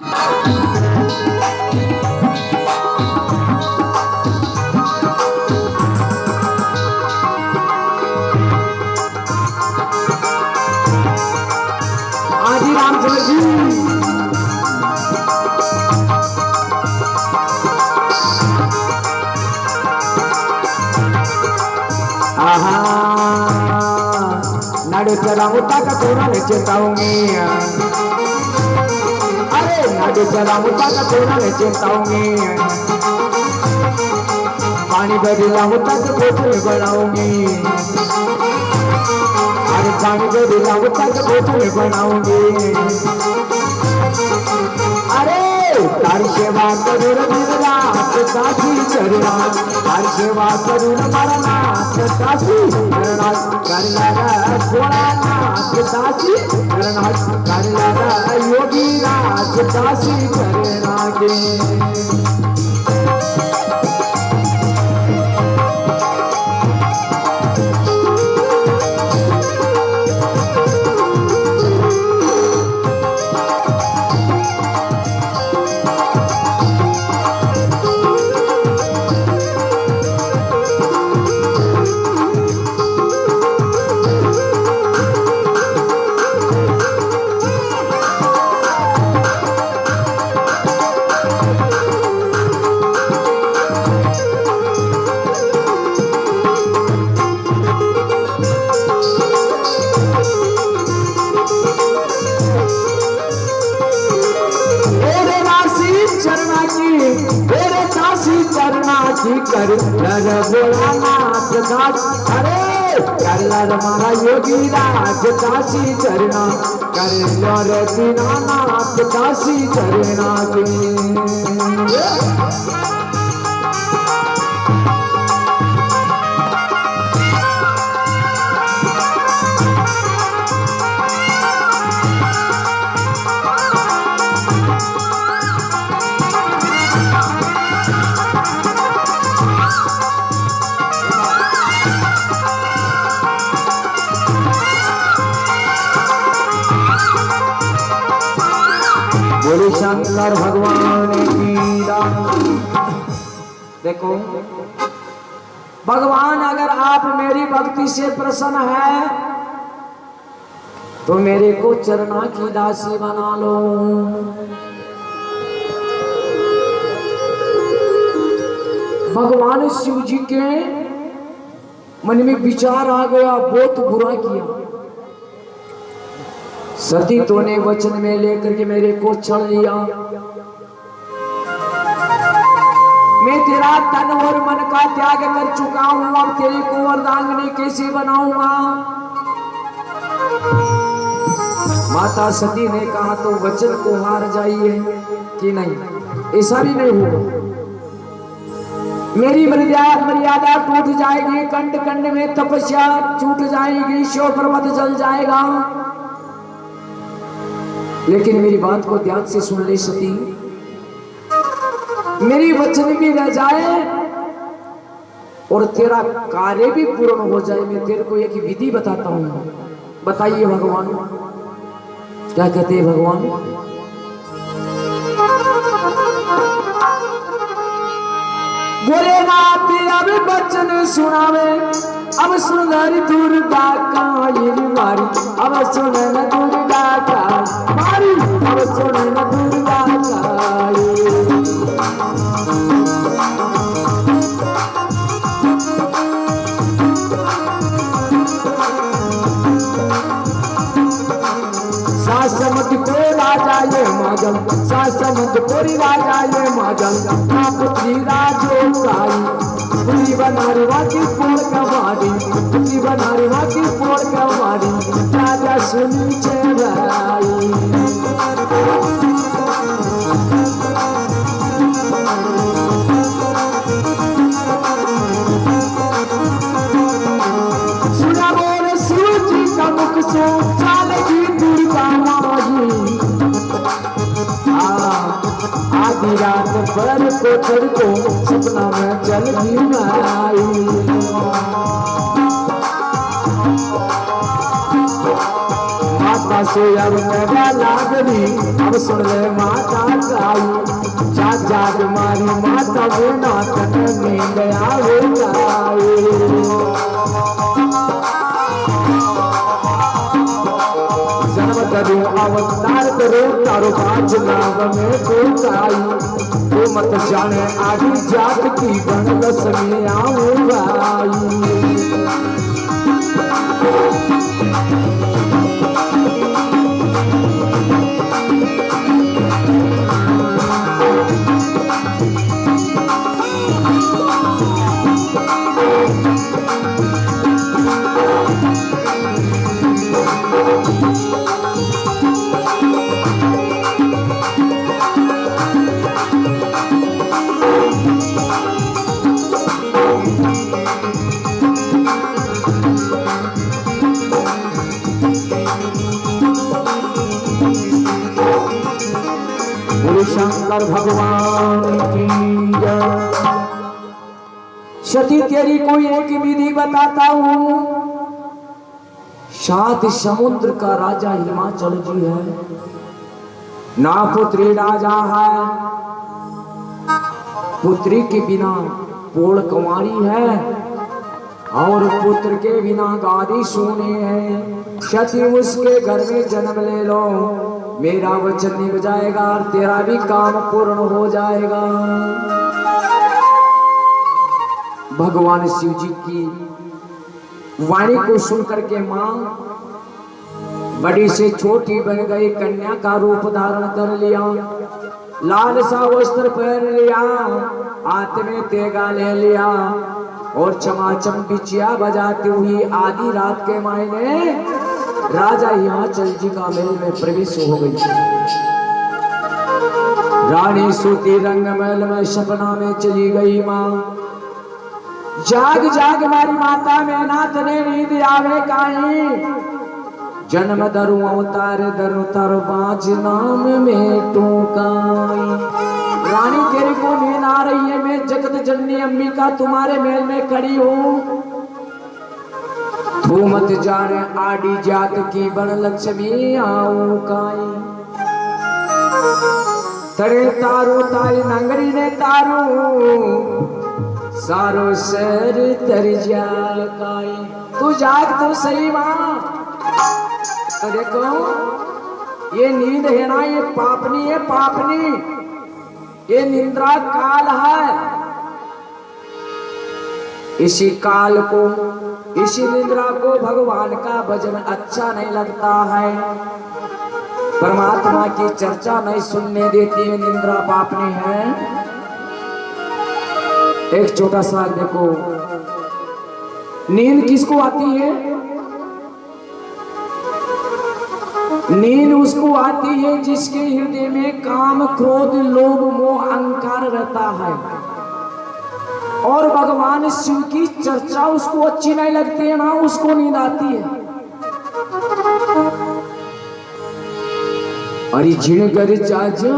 आदि रामचंद्र जी नाडू चलाऊं तक थोड़ा में चेताऊंगी अरे नाडू चलाऊं तक थोड़ा में चेताऊंगी पानी भरी लाऊं तक बोतल बनाऊंगी अरे पानी भरी लाऊं तक बोतल बनाऊंगी अरे तारी सेवा करूँ रात काशी चरना तारी सेवा करूँ मरनाथ काशी चरना कर लगा थोड़ा नाथ काशी चरना कर लगा योगी नाथ काशी चरना के कर बोला नाथ दास अरे कर हमारा योगी राज काशी चरना कर रे दीना नाथ काशी चरना के बोले शंकर भगवान की देखो भगवान अगर आप मेरी भक्ति से प्रसन्न है तो मेरे को चरणा की दासी बना लो। भगवान शिव जी के मन में विचार आ गया बहुत बुरा किया सती तूने वचन में लेकर के मेरे को छल लिया मैं तेरा तन और मन का त्याग कर चुका हूं अब तेरे को अर्धांगिनी कैसे बनाऊंगा। माता सती ने कहा तो वचन को हार जाइए कि नहीं ऐसा भी नहीं होगा मेरी मर्यादा टूट जाएगी कंड कंड में तपस्या छूट जाएगी शिव पर्वत जल जाएगा। लेकिन मेरी बात को ध्यान से सुन ले सती मेरी वचन भी रह जाए और तेरा कार्य भी पूर्ण हो जाए। मैं तेरे को एक विधि बताता हूं बताइए भगवान क्या कहते हैं भगवान भोलेनाथ अब वचन सुनावे अब सुंदर दुर्गा का मारी अब सुन दुर्गा का मारी अब सुन दुर्गा का सासमत को राजा ये माजल सासमत कोरी राजा ये माजल पुत्री राजो साई पुत्री बनारी वाकी पोड़ कमारी पुत्री बनारी वाकी पोड़ कमारी राजा सुनी भाई सुना बोल शिव जी का मुख से चालेगी दुर्गा माही आधी रात भर को चढ़ को सपना में चल भी आई माता से अब मेरा लागनी अब सुन ले माता गाई जाग जाग मारी माता वो नाथन नींद आवे गाई जन्म करो अवतार करो तारो बाज नाम में तो गाई तो मत जाने आदि जात की गण में आऊं गाई शंकर भगवान की जय। सती तेरी कोई एक विधि बताता हूँ। 7 समुद्र का राजा हिमाचल जी है, ना पुत्री राजा है, पुत्री के बिना पोड़ कुंवारी है और पुत्र के बिना गादी सोने है। सती उसके घर में जन्म ले लो, मेरा वचन निभ जाएगा और तेरा भी काम पूर्ण हो जाएगा। भगवान शिव जी की वाणी को सुनकर के मां बड़ी से छोटी बन गई, कन्या का रूप धारण कर लिया, लाल सा वस्त्र पहन लिया, हाथ में तेगा ले लिया और चमाचम बिचिया बजाती हुई आधी रात के मायने राजा हिमाचल जी का महल में प्रवेश हो गई। रानी सोती रंग महल में सपना में चली गई मां। जाग जाग मारी माता में नाथ ने नींद आवे काई, जन्म दरु अवतार दरु तारो बाज नाम में टोकाई। रानी तेरे को नींद आ रही है, मैं जगत जननी अंबिका तुम्हारे महल में खड़ी हूँ। तू मत जाने आड़ी जात की बन लक्ष्मी आऊ काई। तरे तारू ताई नंगरी ने तारू सारो सर तर जाल काई। तू जाग तो सही मां। तो देखो ये नींद है ना, ये पापनी है, पापनी, ये निद्रा काल है। इसी काल को, इसी निद्रा को भगवान का भजन अच्छा नहीं लगता है, परमात्मा की चर्चा नहीं सुनने देती है, निद्रा पापनी है। एक छोटा सा देखो, नींद किसको आती है? नींद उसको आती है जिसके हृदय में काम क्रोध लोभ मोह अहंकार रहता है और भगवान शिव की चर्चा उसको अच्छी नहीं लगती है ना, उसको नींद आती है। अरे झिणगर जाजो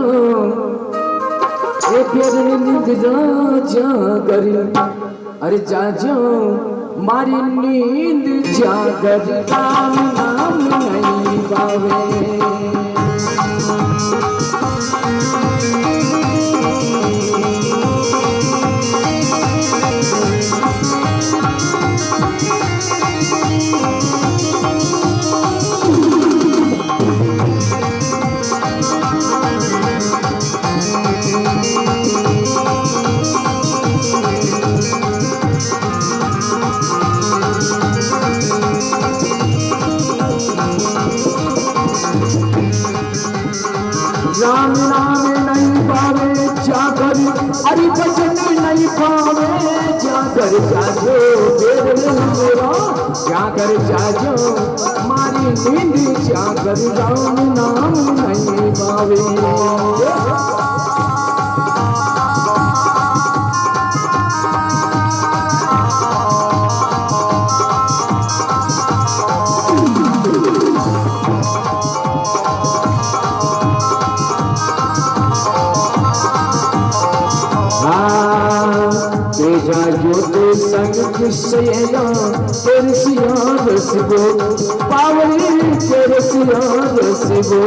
नींद जा करी, अरे जाजो मारी नींद जागर राम नाम नहीं पावे। राम नाम नहीं पावे जाकर, अरे भजन नहीं पावे जाकर, जाजो देर मेरा जाकर, जाजो मारी नींद जाकर, राम नाम नहीं पावे। संग सैया तेरसिया रसगो पावली तेरसिया रसगो।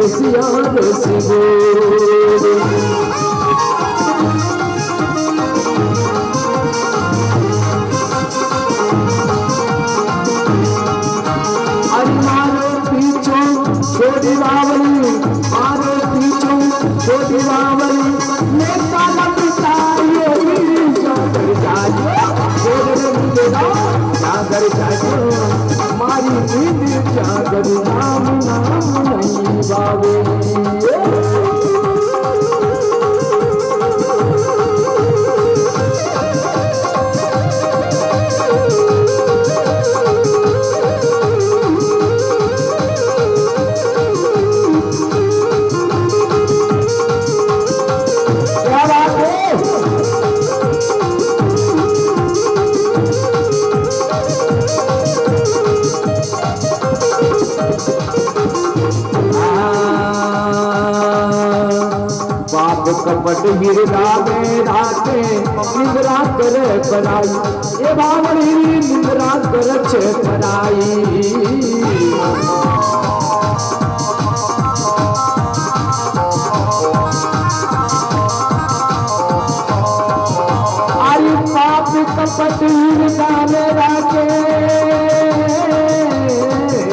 सियार से बोल। अरे मारो पीछो छोटी बावली, मारो पीछो छोटी बावली, मैं काला पिता ये जागर जाजो, जागर जाजो, मारी नींद जागर नाम नाम नहीं बावे। कपट गिरदा में राते निंद्रा करे पराई, ये बावली निंद्रा करे छे पराई। आई पाप कपट गिरदा में राते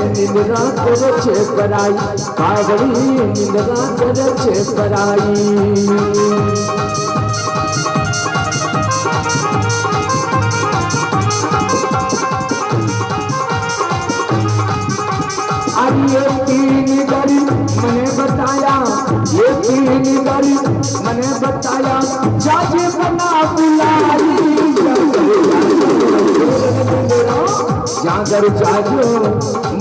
निंद्रा करे छे पराई, बावली निंद्रा करे छे पराई। ये तीन गरी मैंने बताया, ये तीन गरी मैंने बताया, जाजे बना बुलाई, जागर जाजो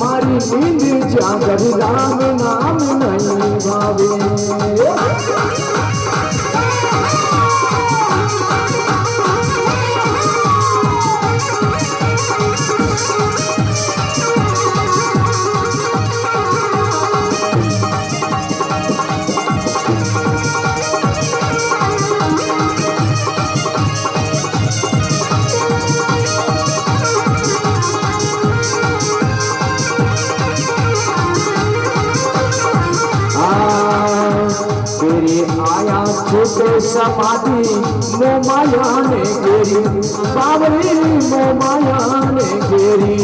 मारी नींद जागर राम नाम नहीं भावे। आया छोटे समाधि मो माया ने घेरी, बावली मो माया ने घेरी।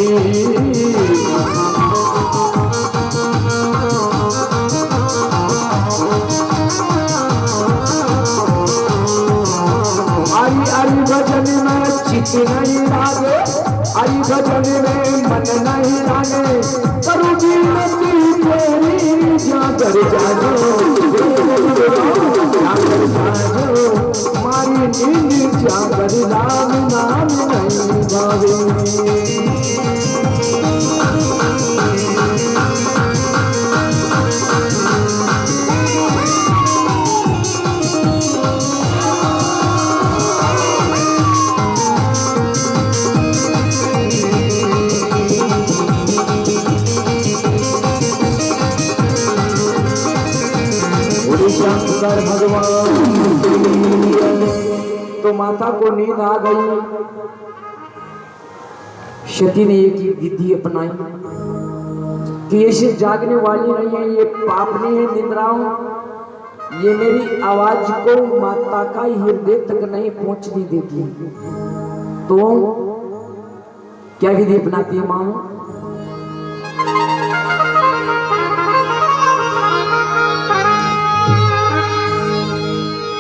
आई आई भजन में चित नहीं लागे, आई भजन में मन नहीं लागे, करू जी नदी तेरी जागर जाजो, जागर जाजो मारी नींद जागर राम नाम नहीं भावे। शंकर भगवान तो माता को नींद आ गई। सती ने एक विधि अपनाई कि ऐसे जागने वाली नहीं है, ये पापनी है निद्राओं, ये मेरी आवाज को माता का हृदय तक नहीं पहुंचने देगी। तो क्या विधि अपनाती है मां?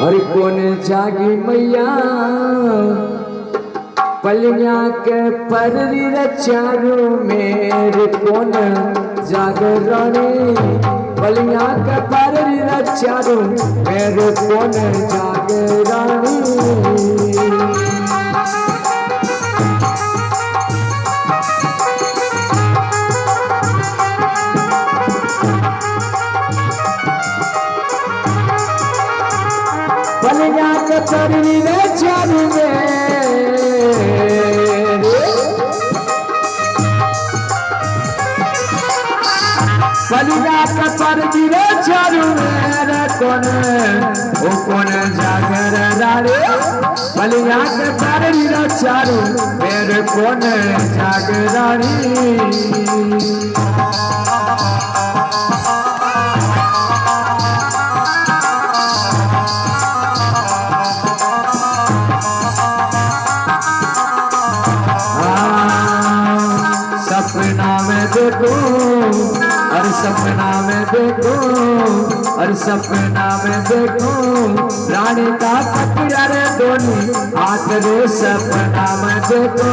अरे कौन जागी मैया पलिया के पररी चारू मेरे, कौन जागरणी पलिया के पररी चारू मेरे, कौन जागरणी। पलिया के पररी चारू पलिया के पररी चारू मेरे, कौन जागर रानी पलिया के पररी चारू मेरे, कौन जागरणी। देखो, हर सपना में देखो, हर सपना में देखो, रानी का पटिया रे दोनी हाथ रे सपना में देखो,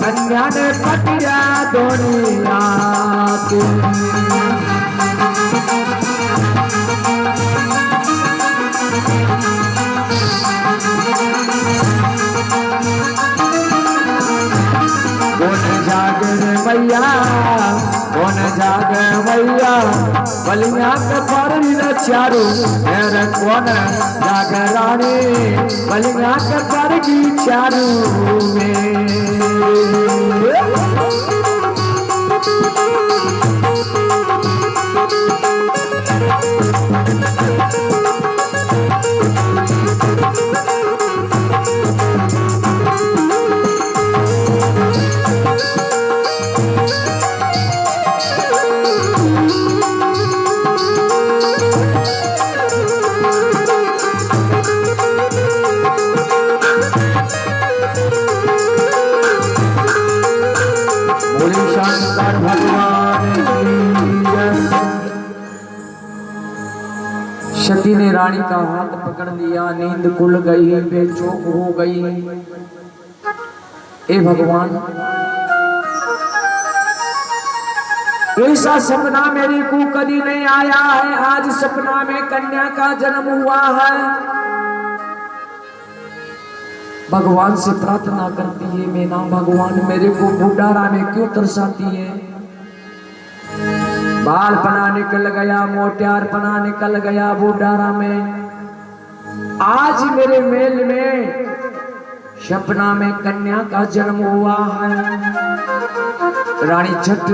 कन्या ने पटिया दोनी हाथ। कौन जागे मैया, कौन जागे मैया, बलिया के परी न चारू, मेरे कौन जागे रानी, बलिया के परी चारू में। सती ने रानी का हाथ पकड़ लिया, नींद खुल गई, बेचैन हो गई। ए भगवान, ऐसा सपना मेरे को कभी नहीं आया है। आज सपना में कन्या का जन्म हुआ है। भगवान से प्रार्थना करती है मीना, भगवान मेरे को बुढ़ारा में क्यों तरसाती है। बाल पना निकल गया, मोटियार पना निकल गया बुढ़ारा में। आज मेरे मेल में सपना में कन्या का जन्म हुआ है। रानी झट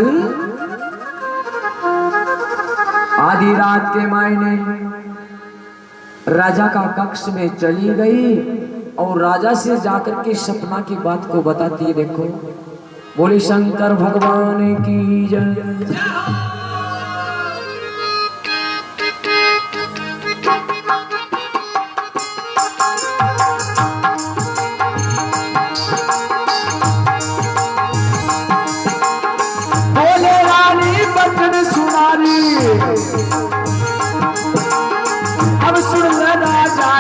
आधी रात के मायने राजा का कक्ष में चली गई और राजा से जाकर के सपना की बात को बताती है। देखो, बोले शंकर भगवान की जय। अब सुन राजा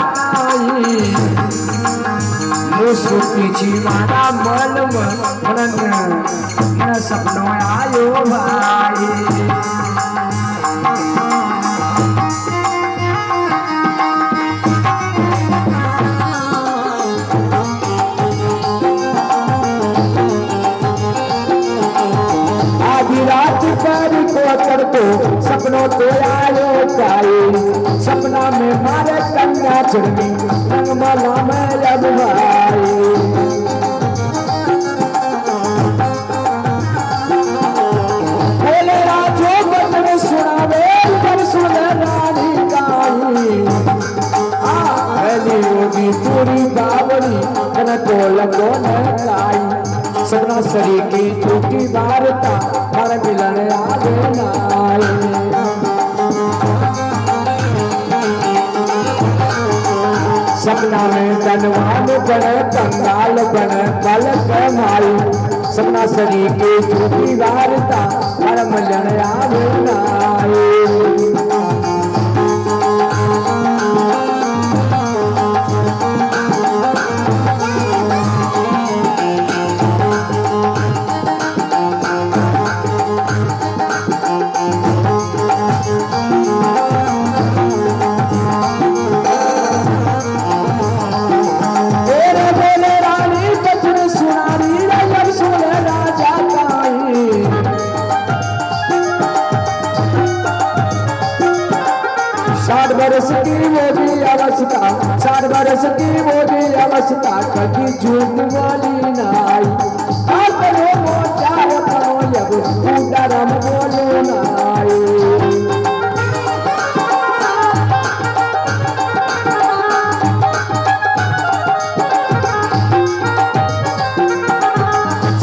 सुखी मारा मन मन सपनों आयो भाई। रात पर को तो सपनों तो आयो पाए, सपना में मारे कन्या चढ़नी रंगमाला में जब भाई। बोले राजो बचन सुनावे पर सुन रानी गाई। पहली होगी पूरी बावली मन को लगो न लाई। सपना सरी की झूठी वार्ता हर मिलन आगे नाए। सपना में धनवान बने कंगाल बने बल कमाई। सपना सरी की झूठी वार्ता हर मिलन आगे नाए। बरस की मोदी अवस्था, 60 बरस की मोदी अवस्था, कभी झूठ वाली नाई। करो मोटा करो जब डरम बोलो नाई।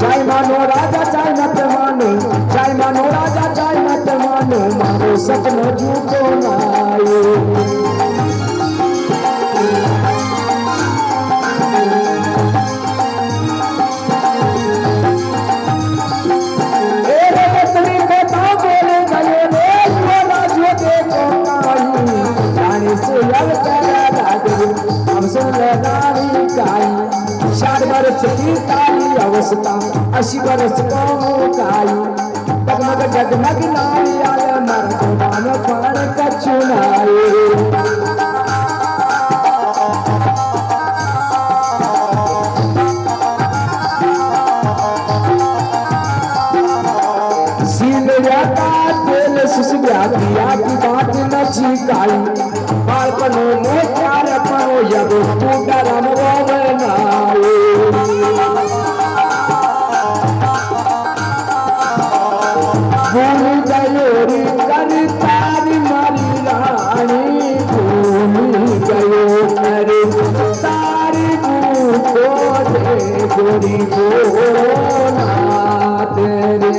चाहे मानो राजा चाहे मत मानो, चाहे मानो राजा चाहे मत मानो, मारो सपनों झूठो नाई। बरस का 80 बरस को मुकाई डगमग डगमग नारियल मर गोदा में पान कचुनाई दिया की बात न छिकाई बालपनो में प्यार पनो यब तू डरम बनाए भूमि गयोरी कर तारी मारी रानी भूमि गयो कर तारी को दे गोरी बोना तेरे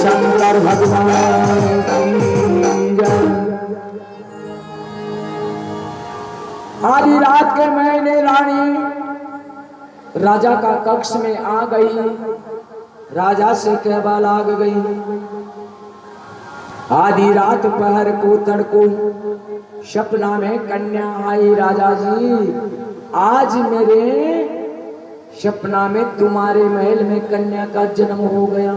शंकर भगवान आधी रात के महीने रानी राजा का कक्ष में आ गई राजा से कहवा लाग गई आधी रात पहर को तड़को सपना में कन्या आई राजा जी आज मेरे सपना में तुम्हारे महल में कन्या का जन्म हो गया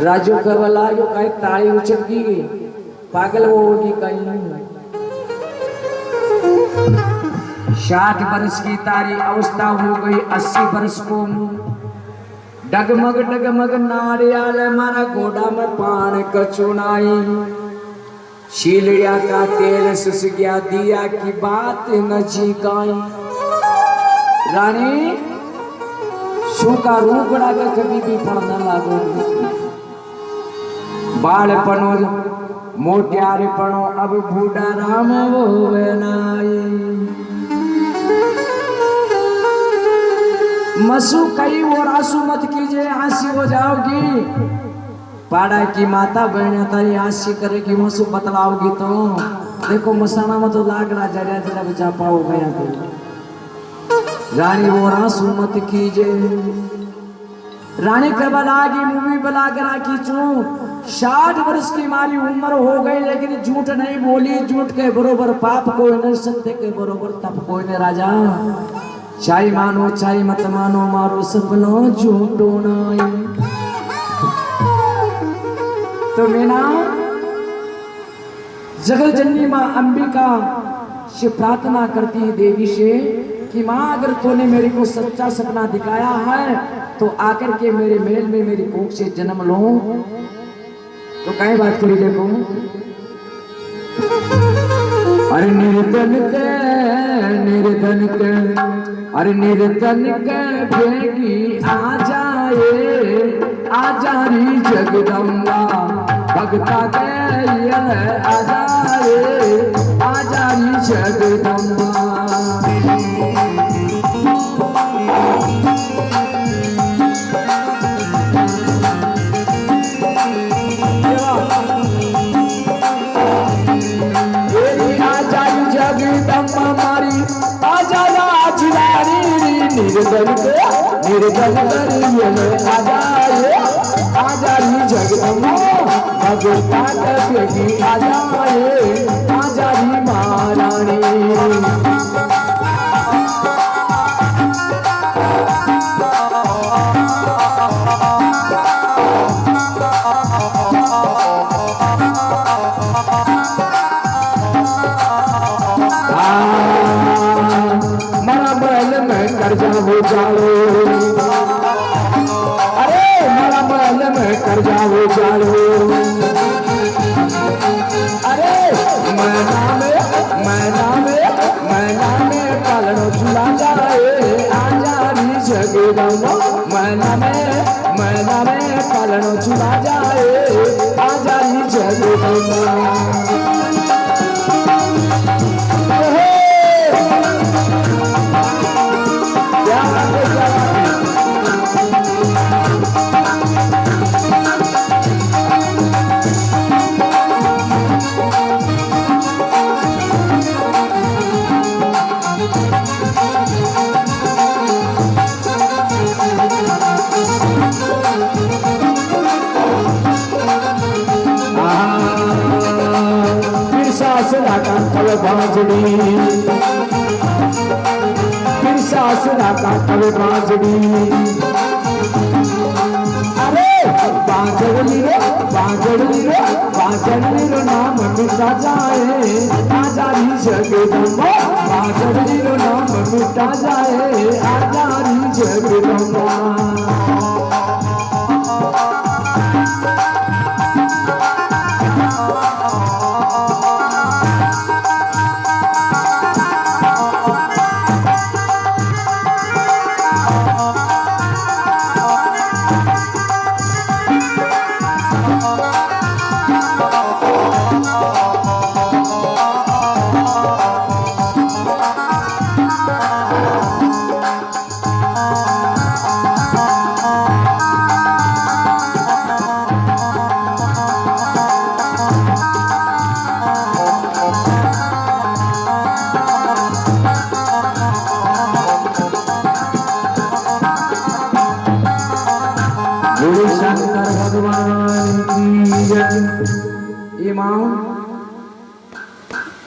राजू करवला जो कहीं ताली उछलगी पागल वो होगी कहीं 60 वर्ष की तारी अवस्था हो गई 80 वर्ष को डगमग डगमग नारियल मारा घोड़ा में पान कचुनाई शीलिया का तेल सुस गया दिया की बात न झिकाई रानी सूखा रूखड़ा का कभी भी पड़ना लागो बाल पनो मोटियारे पनो अब बूढ़ा राम वो मसु कई और आंसू मत कीजिए हंसी हो जाओगी पाड़ा की माता बहन तारी हंसी करेगी मसु बतलाओगी तो देखो मसाना में तो लागड़ा जरा जरा बचा पाओ गया तो रानी वो आंसू मत कीजिए रानी कबल आगी मूवी बला करा की चू 60 वर्ष की हमारी उम्र हो गई लेकिन झूठ नहीं बोली झूठ के बरोबर पाप कोई नहीं सत्य के बरोबर तप कोई नहीं राजा चाहे मानो चाहे मत मानो मारो सपनो झूठो नहीं तो मीना जगत जननी माँ अंबिका से प्रार्थना करती है देवी से कि माँ अगर तूने मेरे को सच्चा सपना दिखाया है तो आकर के मेरे महल में मेरी कोख से जन्म लो तो कहीं बात करी देखो अरे निर्धन के अरे निर्धन के भेगी आ जारी जगदम्बा भगता के आ जारी जगदम्बा निर्धन आ जाए जगदम्बा भगता की आ जाए महारानी मरा महल में कर्जा हो जाओ अरे मरा महल में कर्जा हो जाओ मैं नाम फिर सासरा का तब बांझड़ी अरे बांझड़ी रो नाम मिटा जाए आजारी जगदम्बा बांझड़ी रो नाम मिटा जाए आजारी जगदम्बा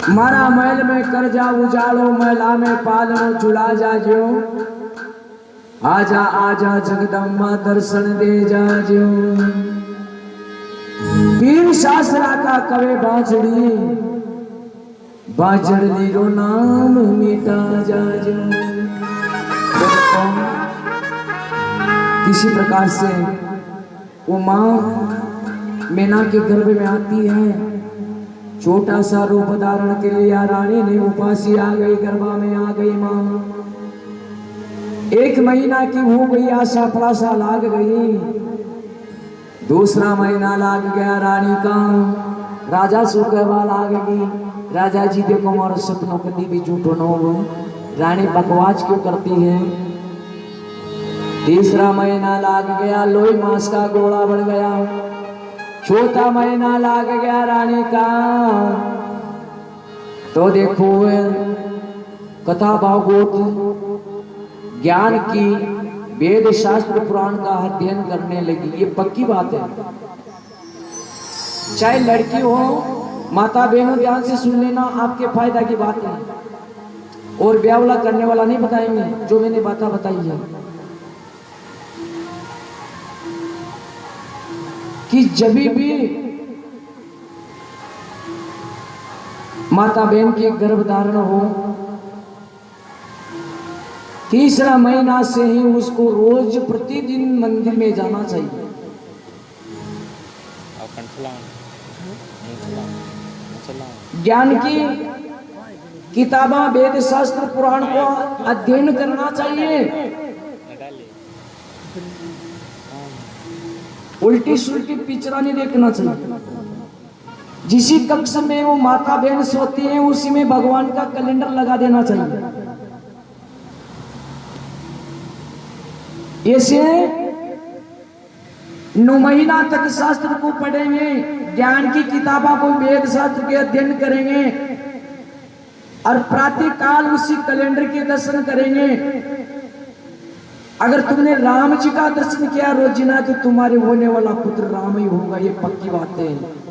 मारा महल में कर जा उजालो महिला में पालनो चुला जाजो आजा आजा जगदम्बा दर्शन दे जाजो पीर शास्त्रा का कवे बांझड़ी रो नाम मिटा जाजो। किसी प्रकार से वो माँ मैना के गर्भ में आती है, छोटा सा रूप धारण के लिए रानी ने उपासी आ गई, गर्भा में आ गई माँ। 1 महीना की हो गई, आशा पराशा लाग गई। दूसरा महीना लाग गया रानी का, राजा सुकवा लाग गई। राजा जी देखो हमारे सपनों कभी भी झूठो न हो, रानी बकवास क्यों करती है। तीसरा महीना लाग गया, लोही मांस का गोला बन गया। चौथा महीना लाग गया रानी का, तो देखो कथा भागवत ज्ञान की वेद शास्त्र पुराण का अध्ययन करने लगी। ये पक्की बात है, चाहे लड़की हो माता बहनों ध्यान से सुन लेना, आपके फायदा की बात है। और ब्यावला करने वाला नहीं बताएंगे, जो मैंने बातें बताई है कि जब भी माता बहन के गर्भ धारण हो, तीसरा महीना से ही उसको रोज प्रतिदिन मंदिर में जाना चाहिए। ज्ञान की किताबा वेद शास्त्र पुराण को अध्ययन करना चाहिए। उल्टी सुल्टी पिक्चर नहीं देखना चाहिए। जिसी कक्ष में वो माता बहन सोती है उसी में भगवान का कैलेंडर लगा देना चाहिए। ऐसे 9 महीना तक शास्त्र को पढ़ेंगे, ज्ञान की किताबों को वेद शास्त्र के अध्ययन करेंगे और प्रातः काल उसी कैलेंडर के दर्शन करेंगे। अगर तुमने राम जी का दर्शन किया रोजिना तो तुम्हारे होने वाला पुत्र राम ही होगा, ये पक्की बात है।